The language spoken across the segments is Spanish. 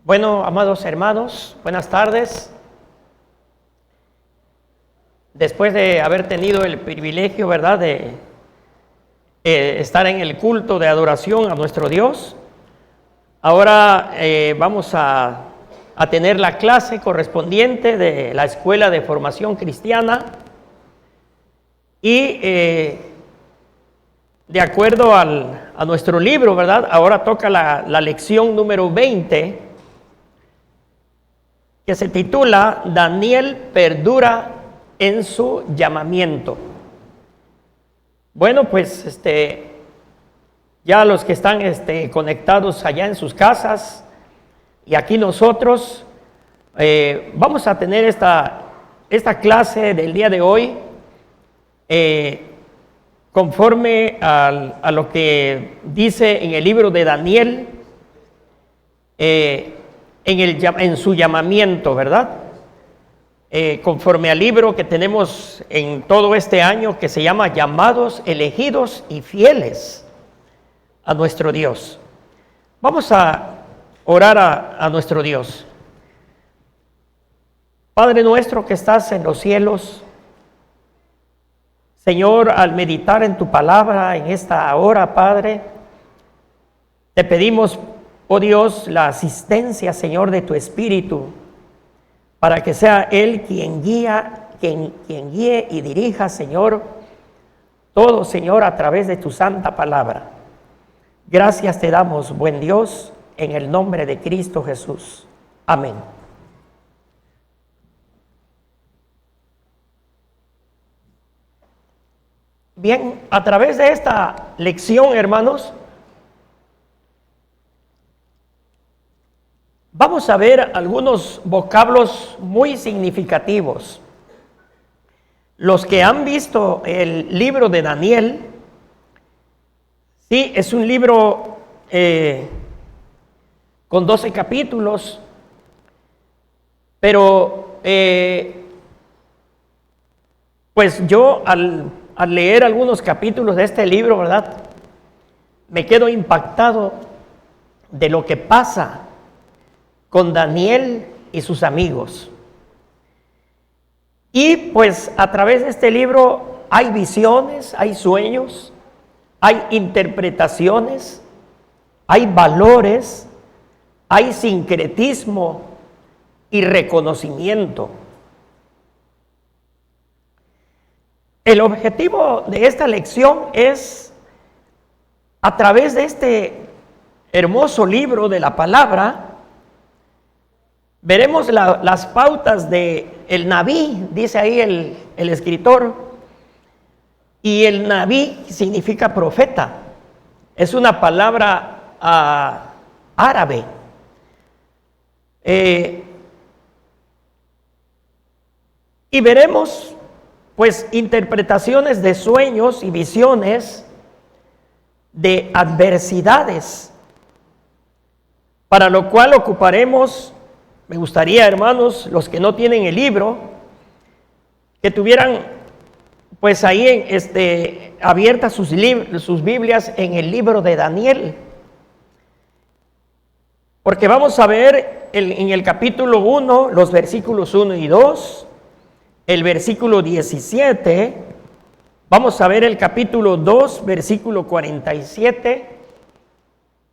Bueno, amados hermanos, buenas tardes. Después de haber tenido el privilegio, ¿verdad?, de estar en el culto de adoración a nuestro Dios, ahora vamos a tener la clase correspondiente de la Escuela de Formación Cristiana y de acuerdo a nuestro libro, ¿verdad?, ahora toca la lección número 20, que se titula Daniel perdura en su llamamiento. Bueno, pues ya los que están conectados allá en sus casas y aquí nosotros vamos a tener esta clase del día de hoy conforme a lo que dice en el libro de Daniel, en su llamamiento, ¿verdad? Conforme al libro que tenemos en todo este año que se llama Llamados, Elegidos y Fieles a nuestro Dios. Vamos a orar a nuestro Dios. Padre nuestro que estás en los cielos, Señor, al meditar en tu palabra en esta hora, Padre, te pedimos, oh Dios, la asistencia, Señor, de tu Espíritu, para que sea Él quien guíe y dirija, Señor, todo, Señor, a través de tu santa palabra. Gracias te damos, buen Dios, en el nombre de Cristo Jesús. Amén. Bien, a través de esta lección, hermanos, vamos a ver algunos vocablos muy significativos. Los que han visto el libro de Daniel, sí, es un libro con 12 capítulos, pero pues yo al leer algunos capítulos de este libro, ¿verdad?, me quedo impactado de lo que pasa con Daniel y sus amigos. Y pues a través de este libro hay visiones, hay sueños, hay interpretaciones, hay valores, hay sincretismo y reconocimiento. El objetivo de esta lección es, a través de este hermoso libro de la palabra, veremos las pautas de el Nabí, dice ahí el escritor, y el Nabí significa profeta. Es una palabra árabe. Y veremos pues interpretaciones de sueños y visiones de adversidades, para lo cual ocuparemos. Me gustaría, hermanos, los que no tienen el libro, que tuvieran pues ahí abiertas sus Biblias en el libro de Daniel, porque vamos a ver en el capítulo 1, los versículos 1 y 2, el versículo 17, vamos a ver el capítulo 2, versículo 47,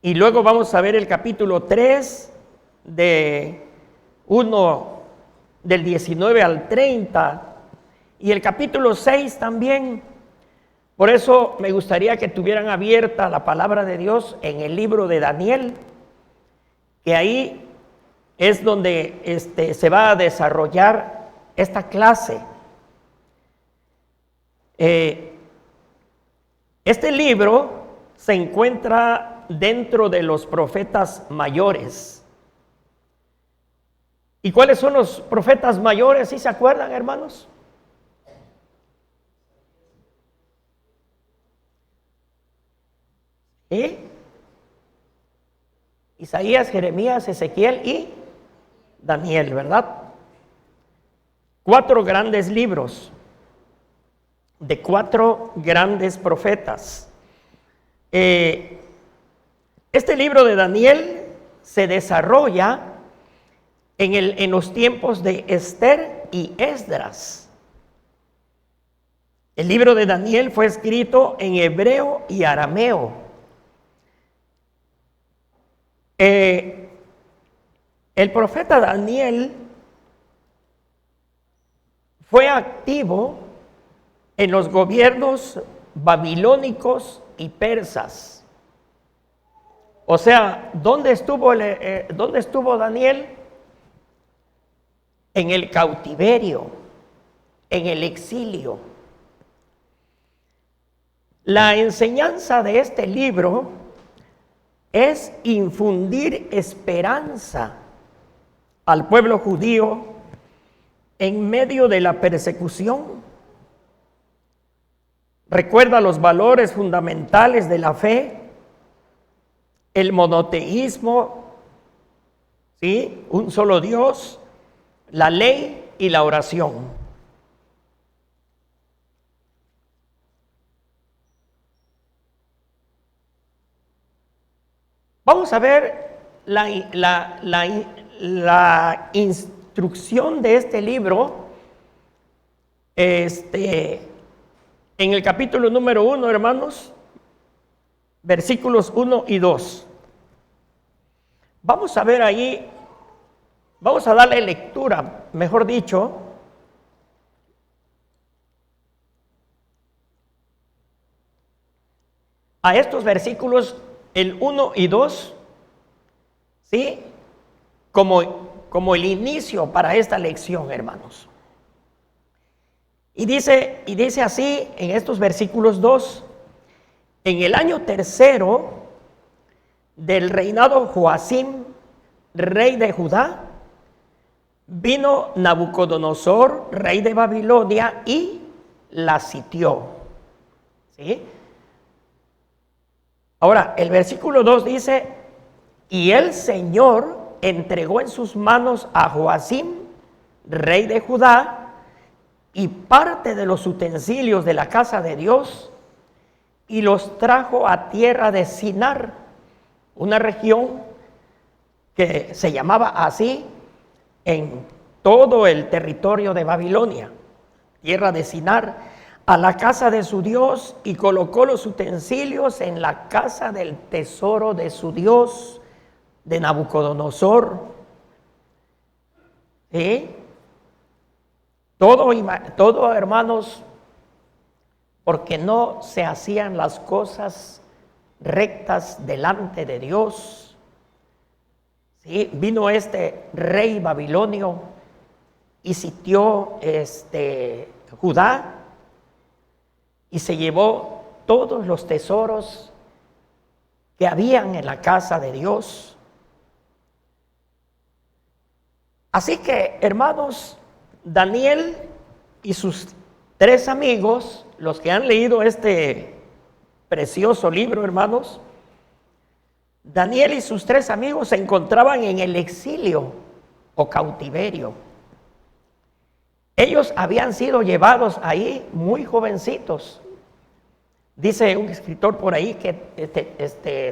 y luego vamos a ver el capítulo 3 del 19 al 30, y el capítulo 6 también. Por eso me gustaría que tuvieran abierta la palabra de Dios en el libro de Daniel, que ahí es donde se va a desarrollar esta clase. Este libro se encuentra dentro de los profetas mayores. ¿Y cuáles son los profetas mayores? ¿Sí se acuerdan, hermanos? Isaías, Jeremías, Ezequiel y Daniel, ¿verdad? 4 grandes libros de 4 grandes profetas. Este libro de Daniel se desarrolla en los tiempos de Esther y Esdras. El libro de Daniel fue escrito en hebreo y arameo. El profeta Daniel fue activo en los gobiernos babilónicos y persas. O sea, ¿dónde estuvo Daniel? En el cautiverio, en el exilio. La enseñanza de este libro es infundir esperanza al pueblo judío en medio de la persecución. Recuerda los valores fundamentales de la fe, el monoteísmo, ¿sí? Un solo Dios, la ley y la oración. Vamos a ver la instrucción de este libro en el capítulo número 1, hermanos, versículos 1 y 2. Vamos a ver ahí, vamos a darle lectura, mejor dicho, a estos versículos, el 1 y 2, ¿sí? Como el inicio para esta lección, hermanos. Y dice así en estos versículos 2: en el año tercero del reinado Joacim, rey de Judá, vino Nabucodonosor, rey de Babilonia, y la sitió. ¿Sí? Ahora, el versículo 2 dice: y el Señor entregó en sus manos a Joacim, rey de Judá, y parte de los utensilios de la casa de Dios, y los trajo a tierra de Sinar, una región que se llamaba así en todo el territorio de Babilonia, tierra de Sinar, a la casa de su Dios, y colocó los utensilios en la casa del tesoro de su Dios, de Nabucodonosor. ¿Sí? Todo, hermanos, porque no se hacían las cosas rectas delante de Dios. ¿Sí? Vino este rey babilonio y sitió Judá, y se llevó todos los tesoros que habían en la casa de Dios. Así que, hermanos, Daniel y sus 3 amigos, los que han leído este precioso libro, hermanos, Daniel y sus 3 amigos se encontraban en el exilio o cautiverio. Ellos habían sido llevados ahí muy jovencitos. Dice un escritor por ahí que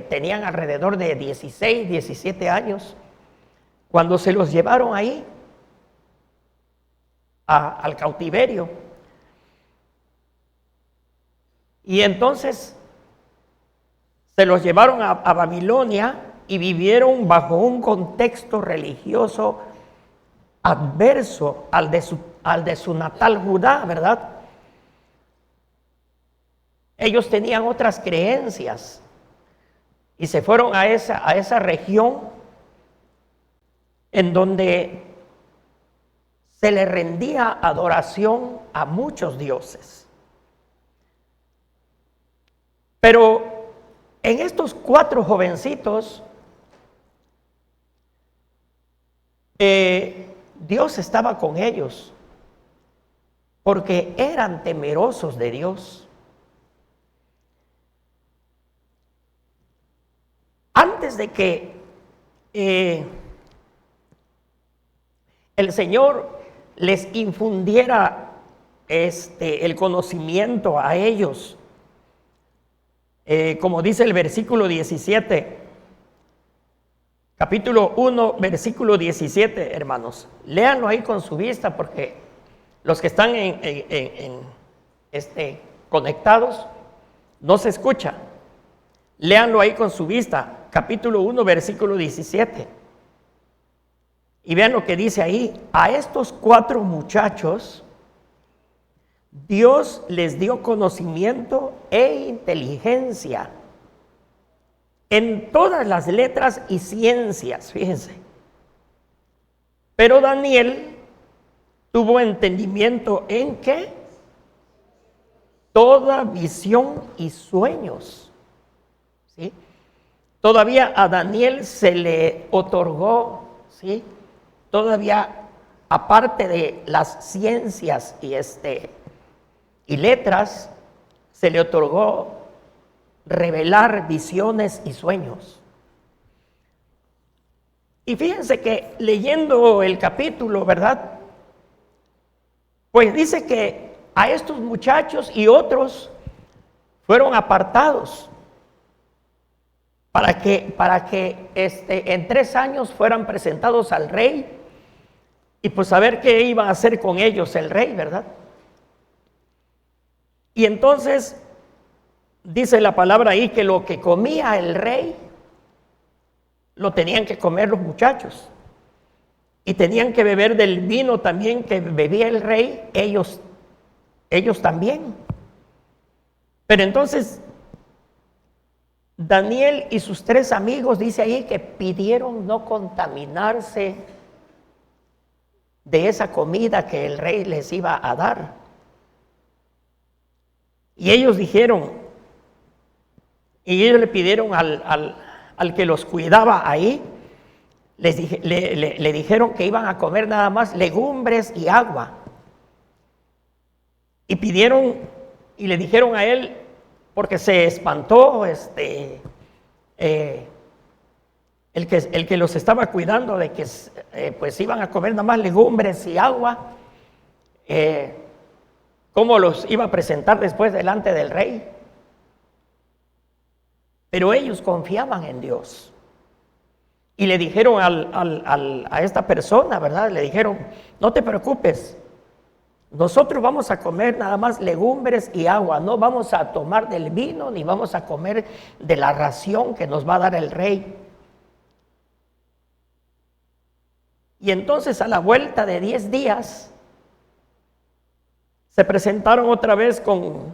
tenían alrededor de 16, 17 años cuando se los llevaron ahí al cautiverio. Y entonces se los llevaron a Babilonia y vivieron bajo un contexto religioso adverso al de su natal Judá, ¿verdad? Ellos tenían otras creencias y se fueron a esa región en donde se le rendía adoración a muchos dioses. Pero en estos 4 jovencitos, Dios estaba con ellos porque eran temerosos de Dios. Antes de que el Señor les infundiera el conocimiento a ellos, como dice el versículo 17, capítulo 1, versículo 17, hermanos. Léanlo ahí con su vista, porque los que están conectados no se escucha. Léanlo ahí con su vista, capítulo 1, versículo 17. Y vean lo que dice ahí. A estos 4 muchachos Dios les dio conocimiento e inteligencia en todas las letras y ciencias, fíjense. Pero Daniel tuvo entendimiento en ¿qué? Toda visión y sueños, ¿sí? Todavía a Daniel se le otorgó, ¿sí? Todavía, aparte de las ciencias y letras, se le otorgó revelar visiones y sueños. Y fíjense que leyendo el capítulo, ¿verdad? Pues dice que a estos muchachos y otros fueron apartados para que en 3 años fueran presentados al rey y pues a ver qué iba a hacer con ellos el rey, ¿verdad? Y entonces dice la palabra ahí que lo que comía el rey lo tenían que comer los muchachos, y tenían que beber del vino también que bebía el rey, ellos también. Pero entonces Daniel y sus 3 amigos, dice ahí, que pidieron no contaminarse de esa comida que el rey les iba a dar. Y ellos dijeron, y ellos le pidieron al que los cuidaba ahí, le dijeron que iban a comer nada más legumbres y agua. Y pidieron y le dijeron a él, porque se espantó el que los estaba cuidando de que pues iban a comer nada más legumbres y agua, cómo los iba a presentar después delante del rey. Pero ellos confiaban en Dios y le dijeron a esta persona, ¿verdad? Le dijeron, no te preocupes, nosotros vamos a comer nada más legumbres y agua, no vamos a tomar del vino ni vamos a comer de la ración que nos va a dar el rey. Y entonces a la vuelta de 10 días se presentaron otra vez con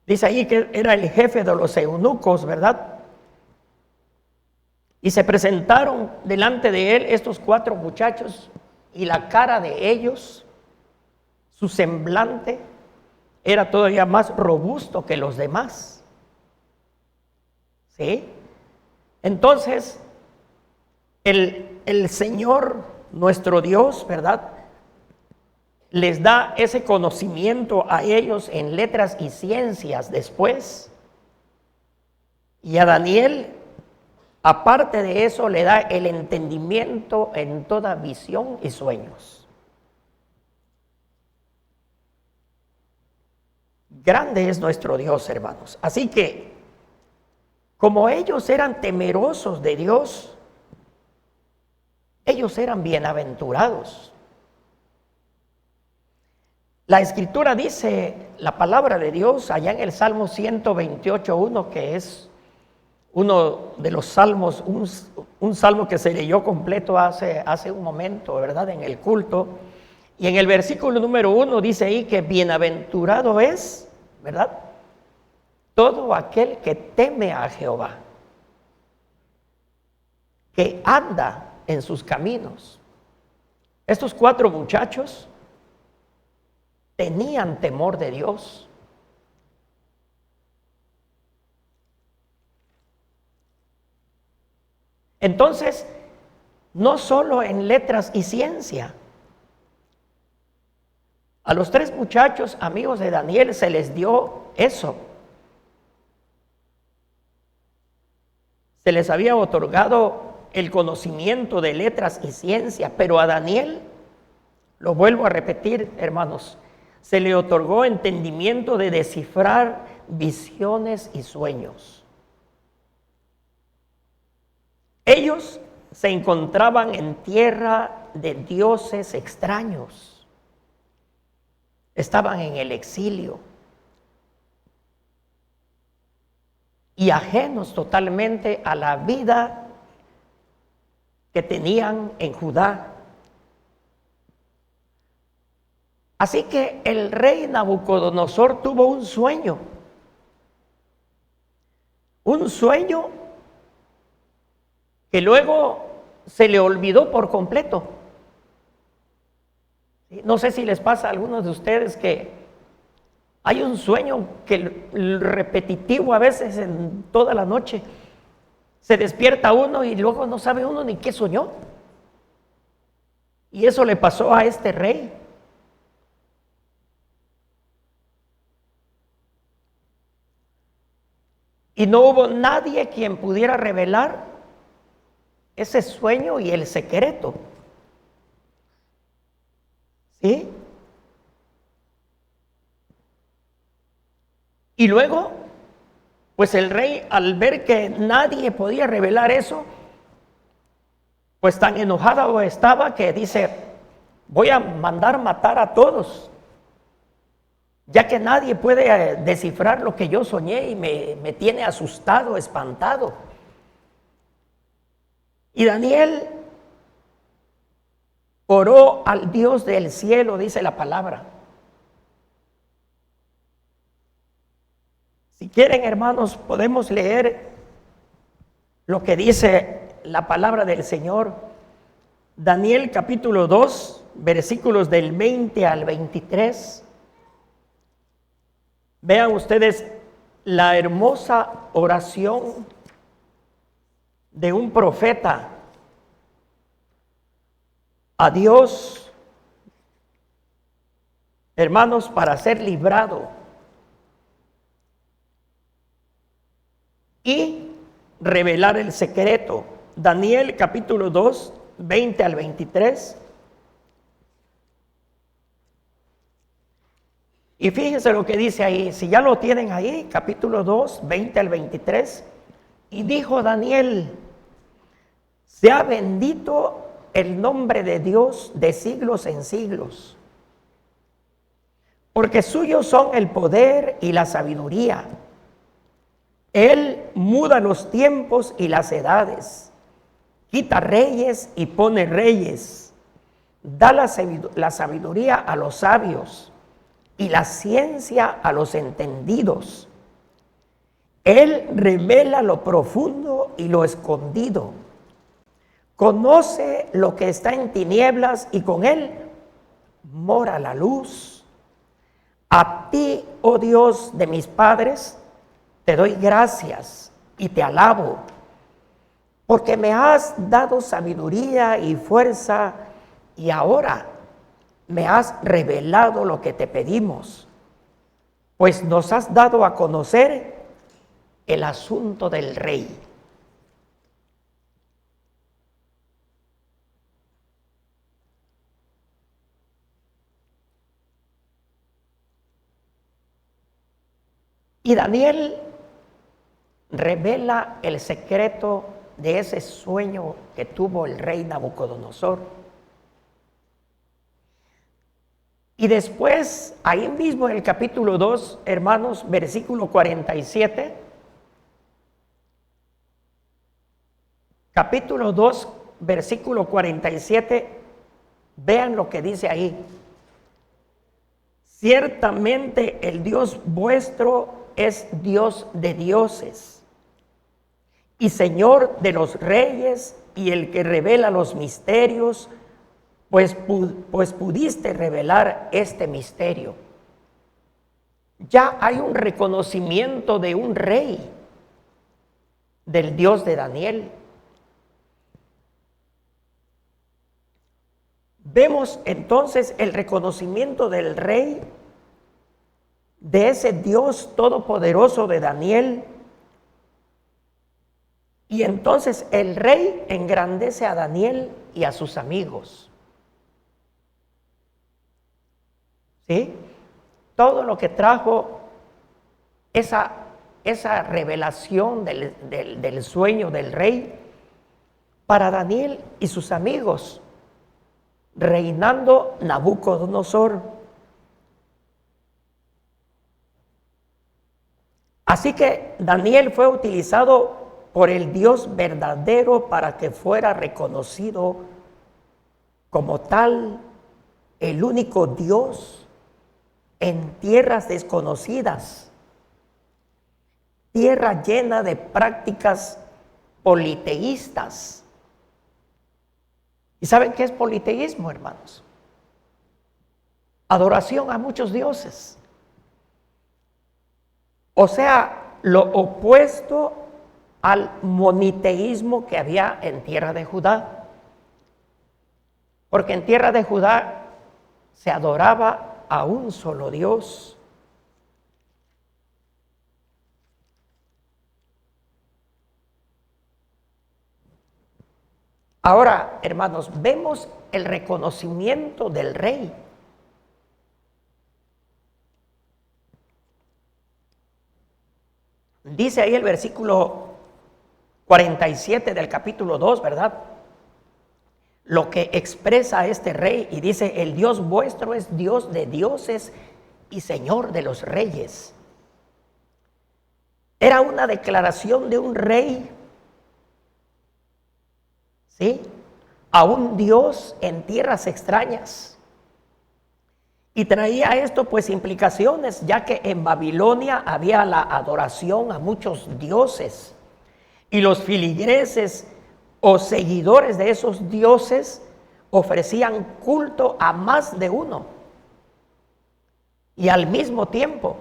dice ahí que era el jefe de los eunucos, ¿verdad? Y se presentaron delante de él estos 4 muchachos, y la cara de ellos, su semblante, era todavía más robusto que los demás. ¿Sí? Entonces, el Señor, nuestro Dios, ¿verdad?, les da ese conocimiento a ellos en letras y ciencias después. Y a Daniel, aparte de eso, le da el entendimiento en toda visión y sueños. Grande es nuestro Dios, hermanos. Así que, como ellos eran temerosos de Dios, ellos eran bienaventurados. La Escritura dice, la palabra de Dios, allá en el Salmo 128:1, que es uno de los salmos, un salmo que se leyó completo hace un momento, ¿verdad?, en el culto. Y en el versículo número 1 dice ahí que bienaventurado es, ¿verdad?, todo aquel que teme a Jehová, que anda en sus caminos. Estos 4 muchachos tenían temor de Dios. Entonces, no solo en letras y ciencia, a los 3 muchachos amigos de Daniel se les dio eso. Se les había otorgado el conocimiento de letras y ciencia, pero a Daniel, lo vuelvo a repetir, hermanos, se le otorgó entendimiento de descifrar visiones y sueños. Ellos se encontraban en tierra de dioses extraños. Estaban en el exilio y ajenos totalmente a la vida que tenían en Judá. Así que el rey Nabucodonosor tuvo un sueño que luego se le olvidó por completo. No sé si les pasa a algunos de ustedes que hay un sueño que repetitivo a veces en toda la noche. Se despierta uno y luego no sabe uno ni qué soñó. Y eso le pasó a este rey. Y no hubo nadie quien pudiera revelar ese sueño y el secreto. ¿Sí? Y luego, pues el rey, al ver que nadie podía revelar eso, pues tan enojado estaba que dice: voy a mandar matar a todos, ya que nadie puede descifrar lo que yo soñé y me tiene asustado, espantado. Y Daniel oró al Dios del cielo, dice la palabra. Si quieren, hermanos, podemos leer lo que dice la palabra del Señor. Daniel capítulo 2, versículos del 20 al 23. Vean ustedes la hermosa oración de un profeta a Dios, hermanos, para ser librado y revelar el secreto. Daniel capítulo 2, 20 al 23. Y fíjense lo que dice ahí, si ya lo tienen ahí, capítulo 2, 20 al 23. Y dijo Daniel: sea bendito el nombre de Dios de siglos en siglos, porque suyos son el poder y la sabiduría. Él muda los tiempos y las edades, quita reyes y pone reyes, da la sabiduría a los sabios y la ciencia a los entendidos. Él revela lo profundo y lo escondido. Conoce lo que está en tinieblas y con él mora la luz. A ti, oh Dios de mis padres, te doy gracias y te alabo, porque me has dado sabiduría y fuerza y ahora me has revelado lo que te pedimos, pues nos has dado a conocer el asunto del rey. Y Daniel revela el secreto de ese sueño que tuvo el rey Nabucodonosor. Y después, ahí mismo en el capítulo 2, hermanos, versículo 47. Capítulo 2, versículo 47. Vean lo que dice ahí. Ciertamente el Dios vuestro es Dios de dioses y Señor de los reyes y el que revela los misterios, pues pudiste revelar este misterio. Ya hay un reconocimiento de un rey, del Dios de Daniel. Vemos entonces el reconocimiento del rey, de ese Dios todopoderoso de Daniel. Y entonces el rey engrandece a Daniel y a sus amigos. ¿Sí? Todo lo que trajo esa revelación del sueño del rey para Daniel y sus amigos, reinando Nabucodonosor. Así que Daniel fue utilizado por el Dios verdadero para que fuera reconocido como tal, el único Dios en tierras desconocidas, tierra llena de prácticas politeístas. ¿Y saben qué es politeísmo, hermanos? Adoración a muchos dioses. O sea, lo opuesto al moniteísmo que había en tierra de Judá. Porque en tierra de Judá se adoraba a un solo Dios. Ahora, hermanos, vemos el reconocimiento del rey. Dice ahí el versículo 47 del capítulo 2, ¿verdad? Lo que expresa este rey, y dice: el Dios vuestro es Dios de dioses y Señor de los reyes. Era una declaración de un rey, ¿sí?, a un Dios en tierras extrañas. Y traía esto pues implicaciones, ya que en Babilonia había la adoración a muchos dioses, y los filigreses o seguidores de esos dioses ofrecían culto a más de uno. Y al mismo tiempo,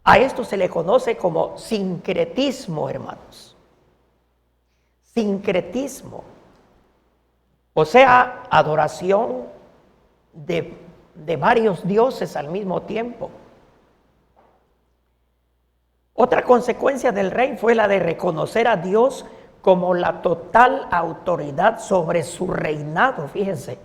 a esto se le conoce como sincretismo, hermanos. Sincretismo. O sea, adoración de varios dioses al mismo tiempo. Otra consecuencia del rey fue la de reconocer a Dios como la total autoridad sobre su reinado, fíjense,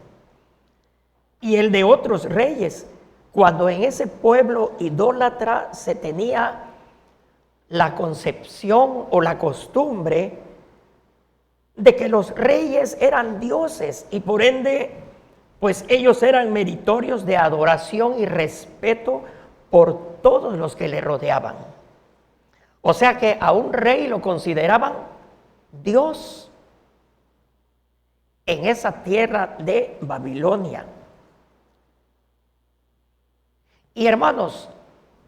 y el de otros reyes, cuando en ese pueblo idólatra se tenía la concepción o la costumbre de que los reyes eran dioses y por ende pues ellos eran meritorios de adoración y respeto por todos los que le rodeaban. O sea que a un rey lo consideraban Dios en esa tierra de Babilonia. Y hermanos,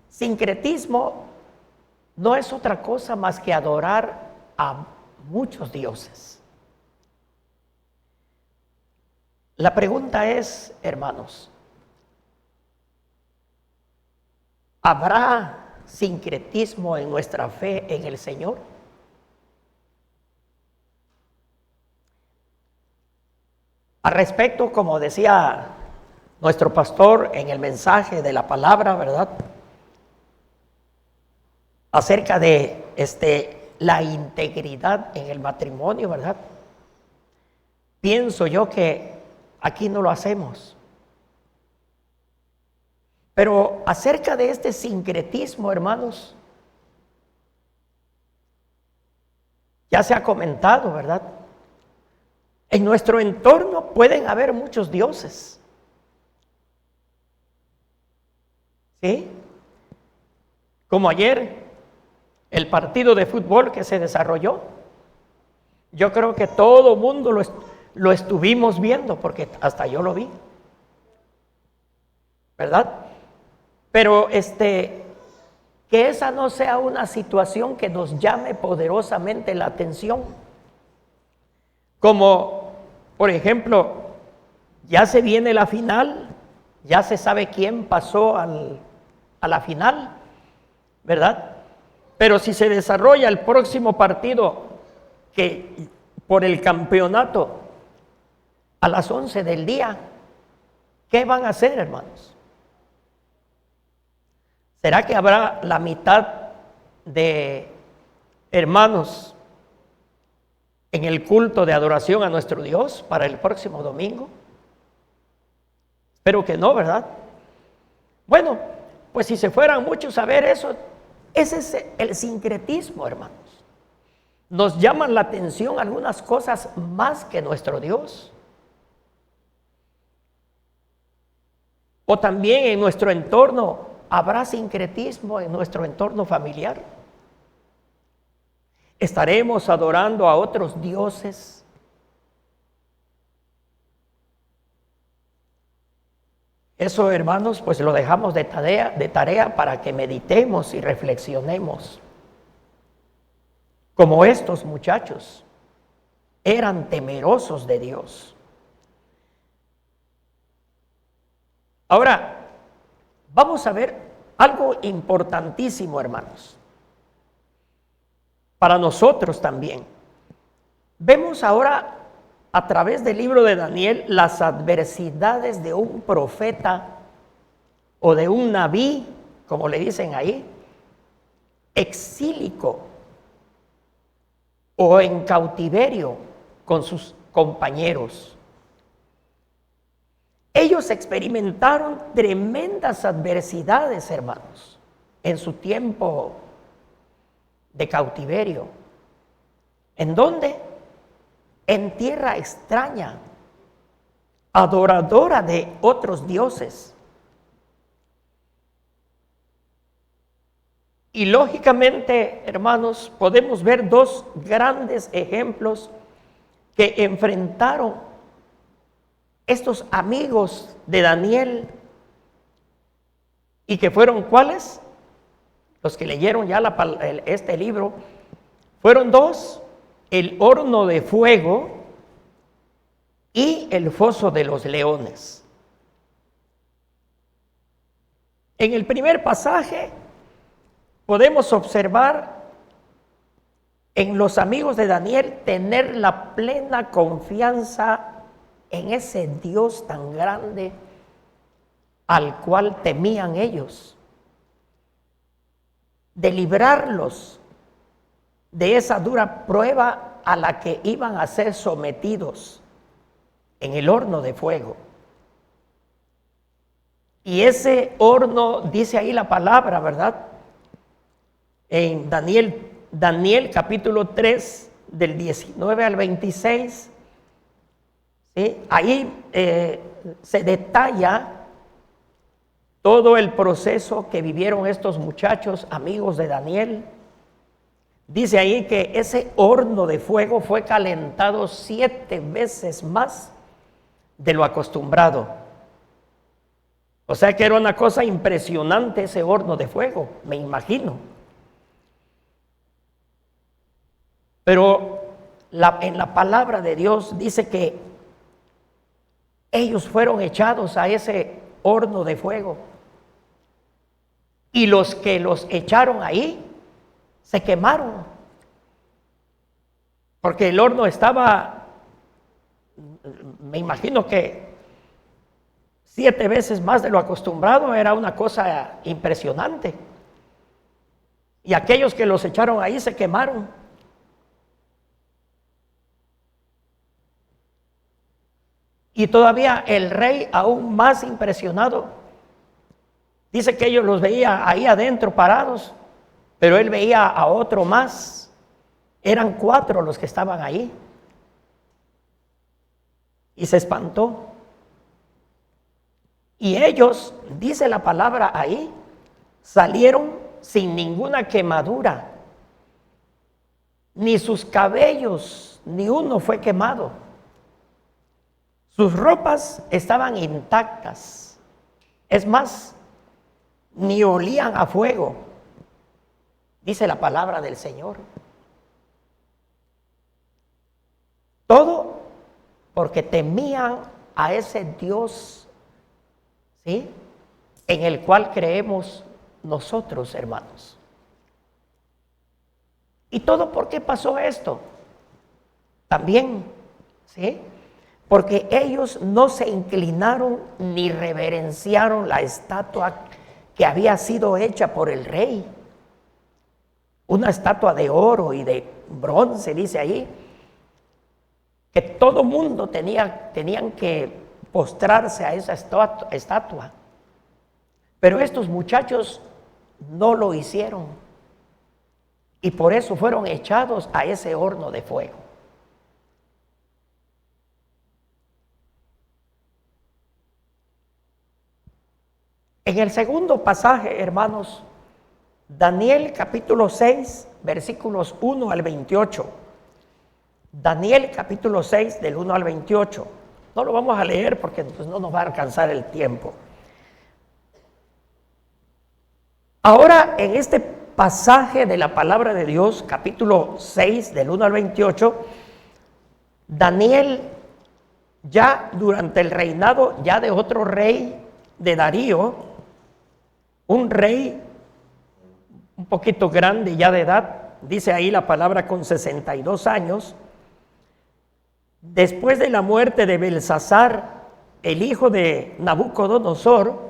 sincretismo no es otra cosa más que adorar a muchos dioses. La pregunta es, hermanos, ¿habrá sincretismo en nuestra fe en el Señor? Al respecto, como decía nuestro pastor en el mensaje de la palabra, ¿verdad?, acerca de la integridad en el matrimonio, ¿verdad? Pienso yo que aquí no lo hacemos. Pero acerca de este sincretismo, hermanos, ya se ha comentado, ¿verdad? En nuestro entorno pueden haber muchos dioses, ¿sí? Como ayer, el partido de fútbol que se desarrolló, yo creo que todo el mundo lo estuvimos viendo, porque hasta yo lo vi, ¿verdad? Pero que esa no sea una situación que nos llame poderosamente la atención. Como, por ejemplo, ya se viene la final, ya se sabe quién pasó a la final, ¿verdad? Pero si se desarrolla el próximo partido que por el campeonato a las 11 del día, ¿qué van a hacer, hermanos? ¿Será que habrá la mitad de hermanos en el culto de adoración a nuestro Dios para el próximo domingo? Espero que no, ¿verdad? Bueno, pues si se fueran muchos a ver eso, ese es el sincretismo, hermanos. nos llaman la atención algunas cosas más que nuestro Dios. O también en nuestro entorno habrá sincretismo en nuestro entorno familiar. Estaremos adorando a otros dioses. Eso, hermanos, pues lo dejamos de tarea para que meditemos y reflexionemos. Como estos muchachos eran temerosos de Dios. Ahora, vamos a ver algo importantísimo, hermanos, para nosotros también. Vemos ahora a través del libro de Daniel las adversidades de un profeta o de un nabí, como le dicen ahí, exílico o en cautiverio con sus compañeros. Ellos experimentaron tremendas adversidades, hermanos, en su tiempo de cautiverio. ¿En dónde? En tierra extraña, adoradora de otros dioses. Y lógicamente, hermanos, podemos ver dos grandes ejemplos que enfrentaron estos amigos de Daniel, y que fueron ¿cuáles? Los que leyeron ya este libro, fueron dos: el horno de fuego y el foso de los leones. En el primer pasaje podemos observar en los amigos de Daniel tener la plena confianza en ese Dios tan grande al cual temían ellos, de librarlos de esa dura prueba a la que iban a ser sometidos en el horno de fuego. Y ese horno, dice ahí la palabra, ¿verdad? En Daniel capítulo 3, del 19 al 26, ¿sí? Ahí se detalla todo el proceso que vivieron estos muchachos, amigos de Daniel. Dice ahí que ese horno de fuego fue calentado 7 veces más de lo acostumbrado. O sea que era una cosa impresionante ese horno de fuego, me imagino. Pero en la palabra de Dios dice que ellos fueron echados a ese horno de fuego. Y los que los echaron ahí se quemaron. Porque el horno estaba, me imagino que 7 veces más de lo acostumbrado, era una cosa impresionante. Y aquellos que los echaron ahí se quemaron. Y todavía el rey, aún más impresionado, dice que ellos los veía ahí adentro parados, pero él veía a otro más. Eran 4 los que estaban ahí. Y se espantó. Y ellos, dice la palabra ahí, salieron sin ninguna quemadura. Ni sus cabellos, ni uno fue quemado. Sus ropas estaban intactas. Es más, ni olían a fuego, dice la palabra del Señor. Todo porque temían a ese Dios, ¿sí?, en el cual creemos nosotros, hermanos. ¿Y todo por qué pasó esto? También, ¿sí?, porque ellos no se inclinaron ni reverenciaron la estatua que había sido hecha por el rey. Una estatua de oro y de bronce, dice ahí, que todo mundo tenían que postrarse a esa estatua. Pero estos muchachos no lo hicieron. y por eso fueron echados a ese horno de fuego. En el segundo pasaje, hermanos, Daniel capítulo 6, versículos 1 al 28. Daniel capítulo 6, del 1 al 28. No lo vamos a leer porque pues, no nos va a alcanzar el tiempo. Ahora, en este pasaje de la palabra de Dios, capítulo 6, del 1 al 28, Daniel, ya durante el reinado ya de otro rey, de Darío, un rey un poquito grande ya de edad, dice ahí la palabra con 62 años, después de la muerte de Belsasar, el hijo de Nabucodonosor,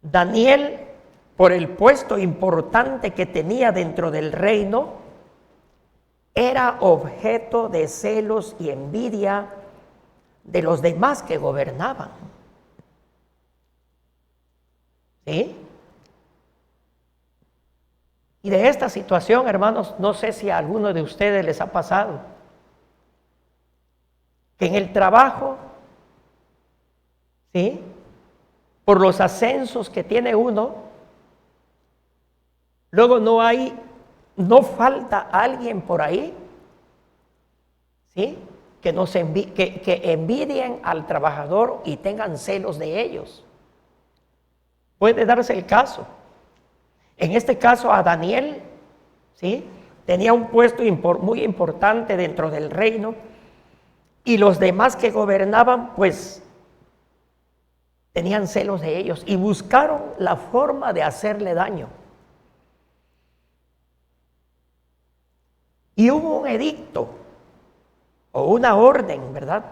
Daniel, por el puesto importante que tenía dentro del reino, era objeto de celos y envidia de los demás que gobernaban. ¿Sí? Y de esta situación, hermanos, no sé si a alguno de ustedes les ha pasado, que en el trabajo, ¿sí?, por los ascensos que tiene uno, luego no falta alguien por ahí, ¿sí?, que envidien al trabajador y tengan celos de ellos. Puede darse el caso. En este caso a Daniel, ¿sí?, tenía un puesto muy importante dentro del reino, y los demás que gobernaban pues tenían celos de ellos y buscaron la forma de hacerle daño. Y hubo un edicto o una orden, ¿verdad?,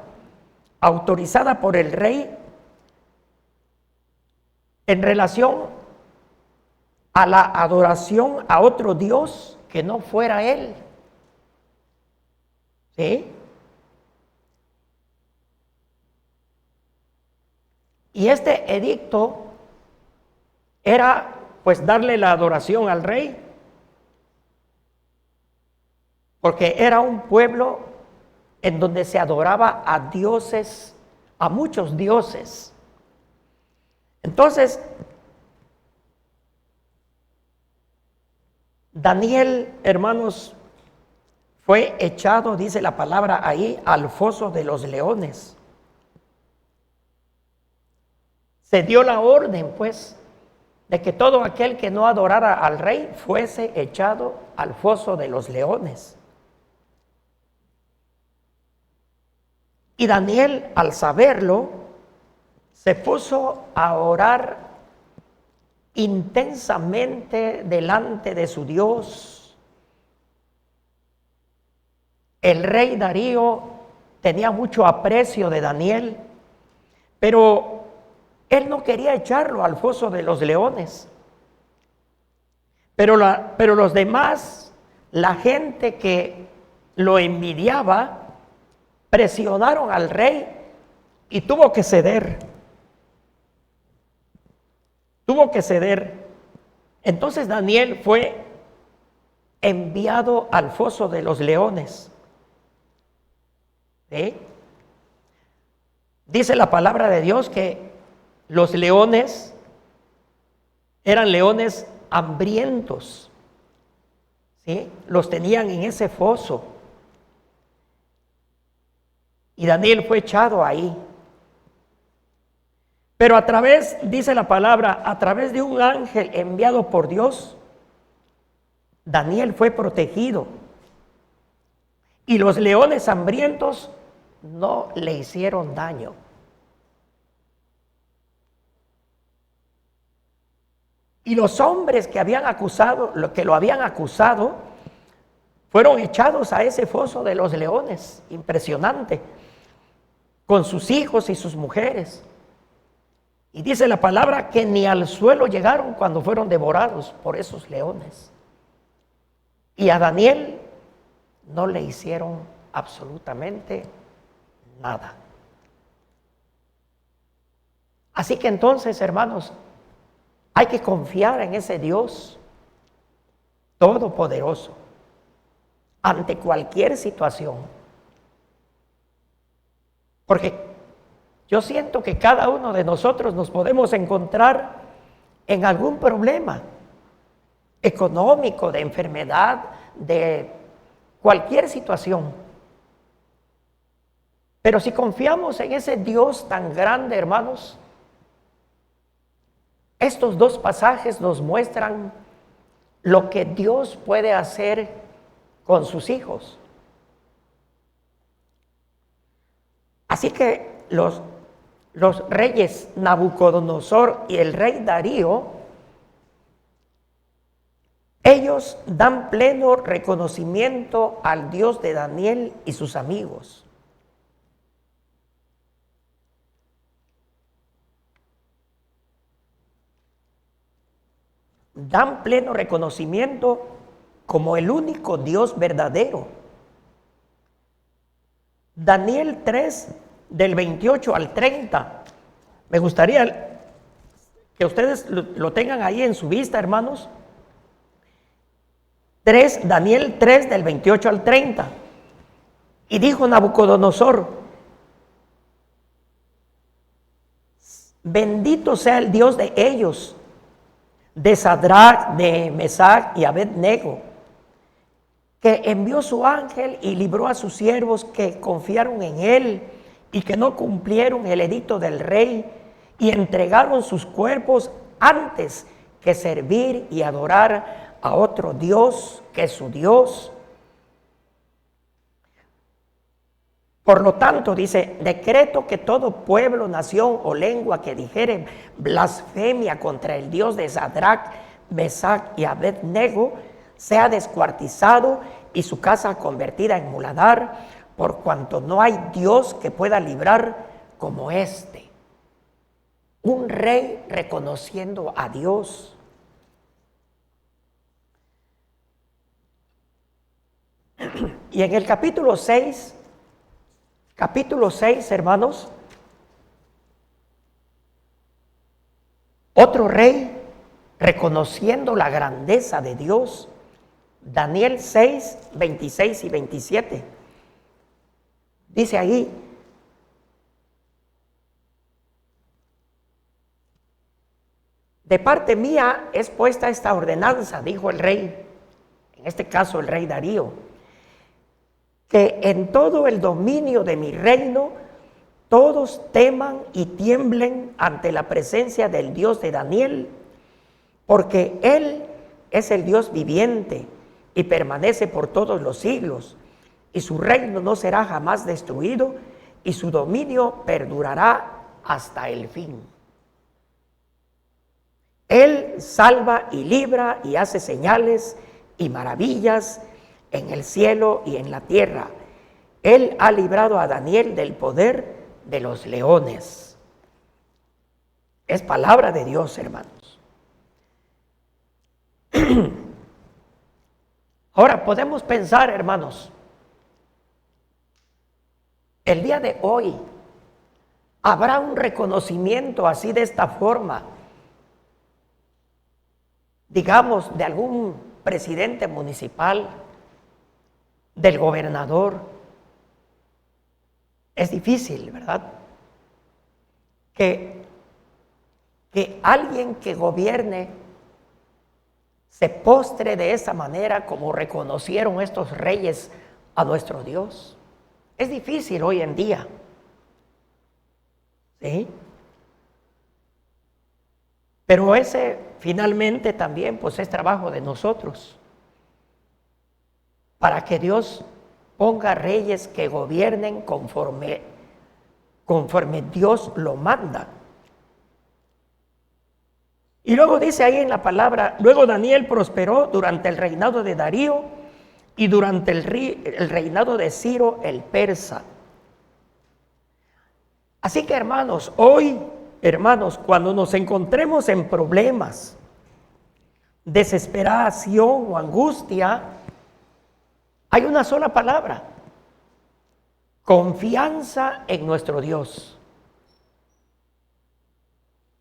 autorizada por el rey en relación a la adoración a otro Dios que no fuera él. ¿Sí? Y este edicto era pues darle la adoración al rey, porque era un pueblo en donde se adoraba a dioses, a muchos dioses. Entonces, Daniel, hermanos, fue echado, dice la palabra ahí, al foso de los leones. Se dio la orden, pues, de que todo aquel que no adorara al rey fuese echado al foso de los leones. Y Daniel, al saberlo, se puso a orar intensamente delante de su Dios. El rey Darío tenía mucho aprecio de Daniel, pero él no quería echarlo al foso de los leones. Pero los demás, la gente que lo envidiaba, presionaron al rey y tuvo que ceder. Tuvo que ceder. Entonces Daniel fue enviado al foso de los leones. ¿Sí? Dice la palabra de Dios que los leones eran leones hambrientos. ¿Sí? Los tenían en ese foso. Y Daniel fue echado ahí. Pero a través, dice la palabra, a través de un ángel enviado por Dios, Daniel fue protegido. Y los leones hambrientos no le hicieron daño. Y los hombres que lo habían acusado, fueron echados a ese foso de los leones. Impresionante. Con sus hijos y sus mujeres. Y dice la palabra que ni al suelo llegaron cuando fueron devorados por esos leones. Y a Daniel no le hicieron absolutamente nada. Así que entonces, hermanos, hay que confiar en ese Dios todopoderoso ante cualquier situación. Porque yo siento que cada uno de nosotros nos podemos encontrar en algún problema económico, de enfermedad, de cualquier situación. Pero si confiamos en ese Dios tan grande, hermanos, estos dos pasajes nos muestran lo que Dios puede hacer con sus hijos. Así que los reyes Nabucodonosor y el rey Darío, ellos dan pleno reconocimiento al Dios de Daniel y sus amigos. Dan pleno reconocimiento como el único Dios verdadero. Daniel 3, del 28 al 30. Me gustaría que ustedes lo tengan ahí en su vista, hermanos. Daniel 3, del 28 al 30. Y dijo Nabucodonosor: bendito sea el Dios de ellos, de Sadrach, de Mesach y Abed-nego, que envió su ángel y libró a sus siervos que confiaron en él y que no cumplieron el edicto del rey y entregaron sus cuerpos antes que servir y adorar a otro Dios que su Dios. Por lo tanto, dice, decreto que todo pueblo, nación o lengua que dijere blasfemia contra el Dios de Sadrach, Mesach y Abed-nego sea descuartizado y su casa convertida en muladar, por cuanto no hay Dios que pueda librar como este. Un rey reconociendo a Dios. Y en el capítulo 6, hermanos, otro rey reconociendo la grandeza de Dios. Daniel 6, 26 y 27. Dice ahí: de parte mía es puesta esta ordenanza, dijo el rey, en este caso el rey Darío, que en todo el dominio de mi reino todos teman y tiemblen ante la presencia del Dios de Daniel, porque Él es el Dios viviente y permanece por todos los siglos, y su reino no será jamás destruido, y su dominio perdurará hasta el fin. Él salva y libra y hace señales y maravillas en el cielo y en la tierra. Él ha librado a Daniel del poder de los leones. Es palabra de Dios, hermanos. Ahora podemos pensar, hermanos, el día de hoy habrá un reconocimiento así de esta forma, digamos, de algún presidente municipal, del gobernador. Es difícil, ¿verdad? Que alguien que gobierne se postre de esa manera como reconocieron estos reyes a nuestro Dios. Es difícil hoy en día, ¿sí? Pero ese finalmente también pues es trabajo de nosotros, para que Dios ponga reyes que gobiernen conforme Dios lo manda. Y luego dice ahí en la palabra: luego Daniel prosperó durante el reinado de Darío y durante el reinado de Ciro el persa. Así que hermanos, hoy, hermanos, cuando nos encontremos en problemas, desesperación o angustia, hay una sola palabra: confianza en nuestro Dios.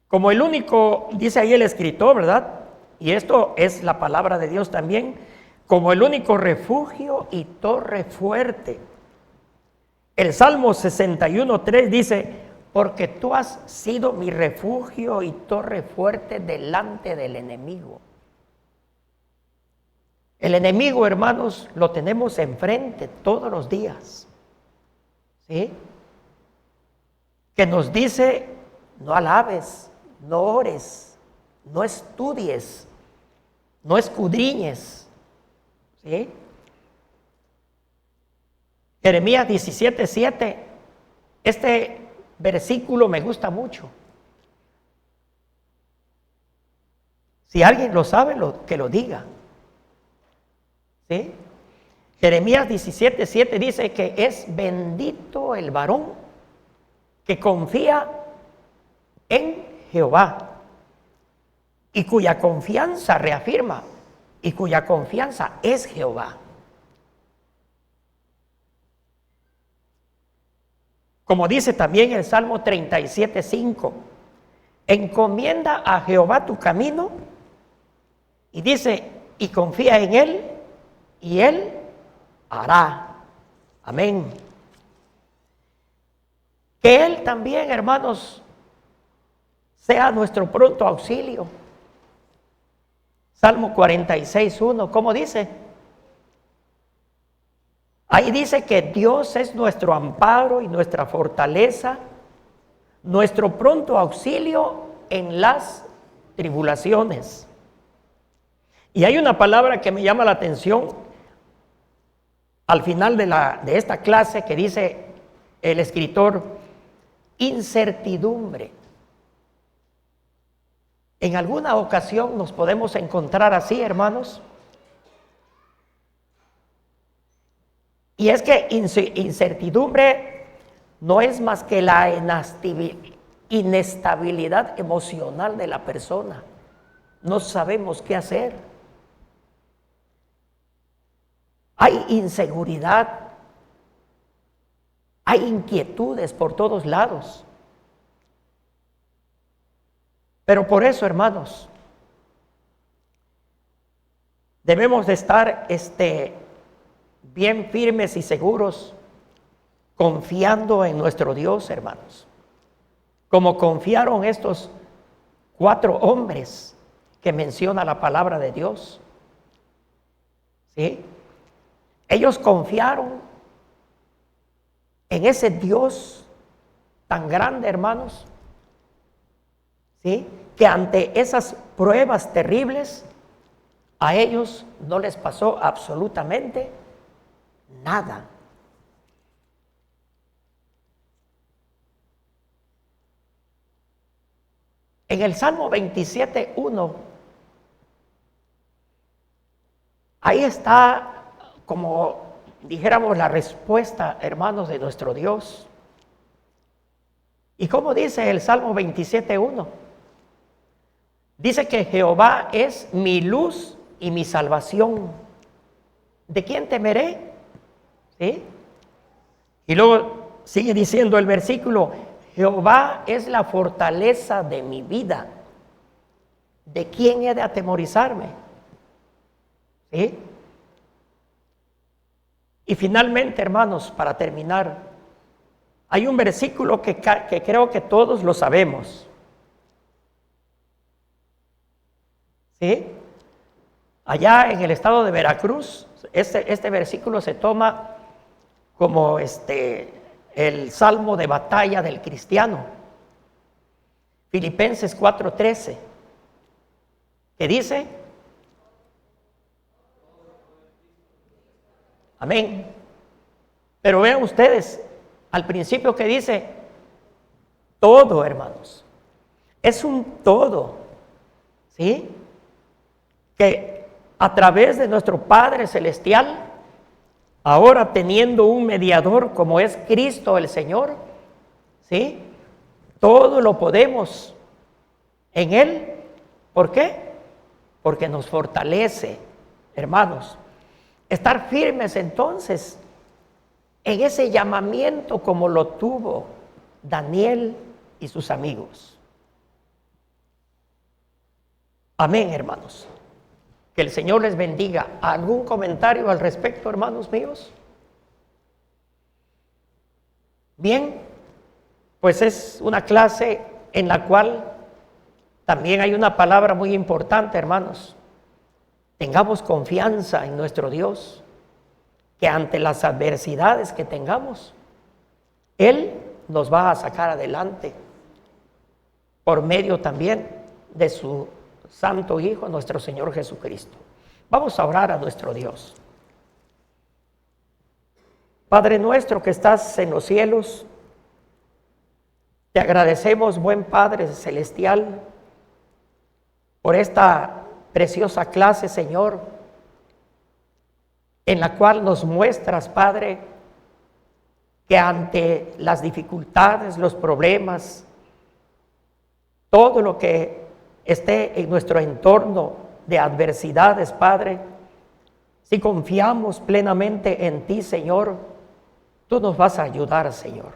Como el único, dice ahí el escritor, ¿verdad? Y esto es la palabra de Dios también, como el único refugio y torre fuerte. El Salmo 61:3 dice, porque tú has sido mi refugio y torre fuerte delante del enemigo. El enemigo, hermanos, lo tenemos enfrente todos los días, ¿sí? Que nos dice, no alabes, no ores, no estudies, no escudriñes, ¿sí? Jeremías 17:7, este versículo me gusta mucho. Si alguien lo sabe, que lo diga. ¿Sí? Jeremías 17:7 dice que es bendito el varón que confía en Jehová y cuya confianza reafirma y cuya confianza es Jehová. Como dice también el Salmo 37:5, encomienda a Jehová tu camino y dice, y confía en él y él hará. Amén. Que él también, hermanos, sea nuestro pronto auxilio. Salmo 46:1, ¿cómo dice? Ahí dice que Dios es nuestro amparo y nuestra fortaleza, nuestro pronto auxilio en las tribulaciones. Y hay una palabra que me llama la atención al final de esta clase que dice el escritor, incertidumbre. En alguna ocasión nos podemos encontrar así, hermanos. Y es que incertidumbre no es más que la inestabilidad emocional de la persona. No sabemos qué hacer. Hay inseguridad, hay inquietudes por todos lados. Pero por eso, hermanos, debemos de estar bien firmes y seguros, confiando en nuestro Dios, hermanos. Como confiaron estos 4 hombres que menciona la palabra de Dios. ¿Sí? Ellos confiaron en ese Dios tan grande, hermanos, ¿sí? Que ante esas pruebas terribles, a ellos no les pasó absolutamente nada. En el Salmo 27:1, ahí está, como dijéramos, la respuesta, hermanos, de nuestro Dios. ¿Y cómo dice el Salmo 27:1? Dice que Jehová es mi luz y mi salvación. ¿De quién temeré? ¿Sí? Y luego sigue diciendo el versículo, Jehová es la fortaleza de mi vida. ¿De quién he de atemorizarme? ¿Sí? Y finalmente, hermanos, para terminar, hay un versículo que creo que todos lo sabemos. ¿Sí? Allá en el estado de Veracruz, este versículo se toma como el salmo de batalla del cristiano. Filipenses 4:13, que dice, amén. Pero vean ustedes, al principio que dice, todo, hermanos, es un todo, ¿sí? Que a través de nuestro Padre Celestial, ahora teniendo un mediador como es Cristo el Señor, ¿sí? Todo lo podemos en Él. ¿Por qué? Porque nos fortalece, hermanos. Estar firmes entonces en ese llamamiento como lo tuvo Daniel y sus amigos. Amén, hermanos. Que el Señor les bendiga. ¿Algún comentario al respecto, hermanos míos? Bien, pues es una clase en la cual también hay una palabra muy importante, hermanos. Tengamos confianza en nuestro Dios, que ante las adversidades que tengamos, Él nos va a sacar adelante por medio también de su Santo Hijo, nuestro Señor Jesucristo. Vamos a orar a nuestro Dios. Padre nuestro que estás en los cielos, te agradecemos, buen Padre celestial, por esta preciosa clase, Señor, en la cual nos muestras, Padre, que ante las dificultades, los problemas, todo lo que esté en nuestro entorno de adversidades, Padre, si confiamos plenamente en ti, Señor, tú nos vas a ayudar, Señor.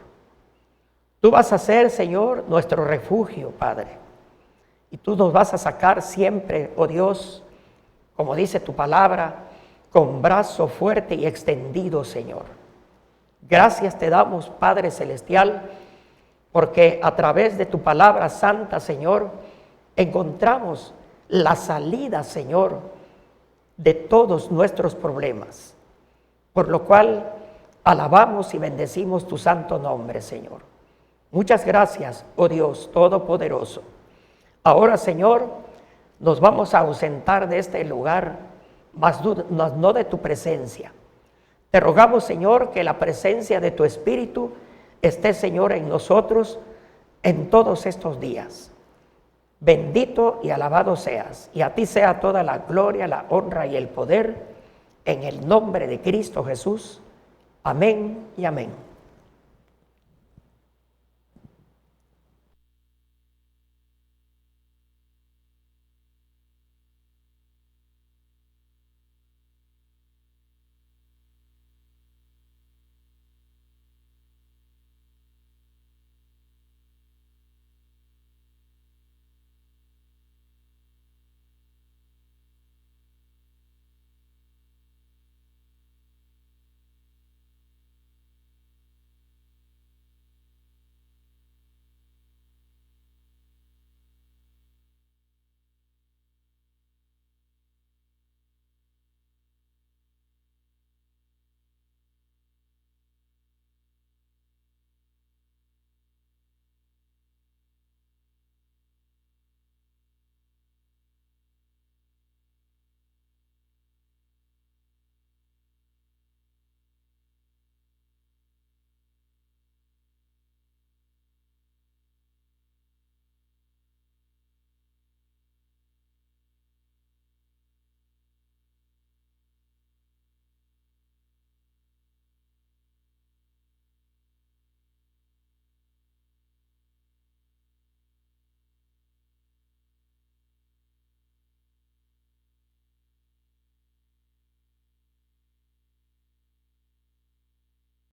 Tú vas a ser, Señor, nuestro refugio, Padre. Y tú nos vas a sacar siempre, oh Dios, como dice tu palabra, con brazo fuerte y extendido, Señor. Gracias te damos, Padre Celestial, porque a través de tu palabra santa, Señor, encontramos la salida, Señor, de todos nuestros problemas. Por lo cual, alabamos y bendecimos tu santo nombre, Señor. Muchas gracias, oh Dios Todopoderoso. Ahora, Señor, nos vamos a ausentar de este lugar, mas no de tu presencia. Te rogamos, Señor, que la presencia de tu Espíritu esté, Señor, en nosotros en todos estos días. Bendito y alabado seas, y a ti sea toda la gloria, la honra y el poder, en el nombre de Cristo Jesús. Amén y amén.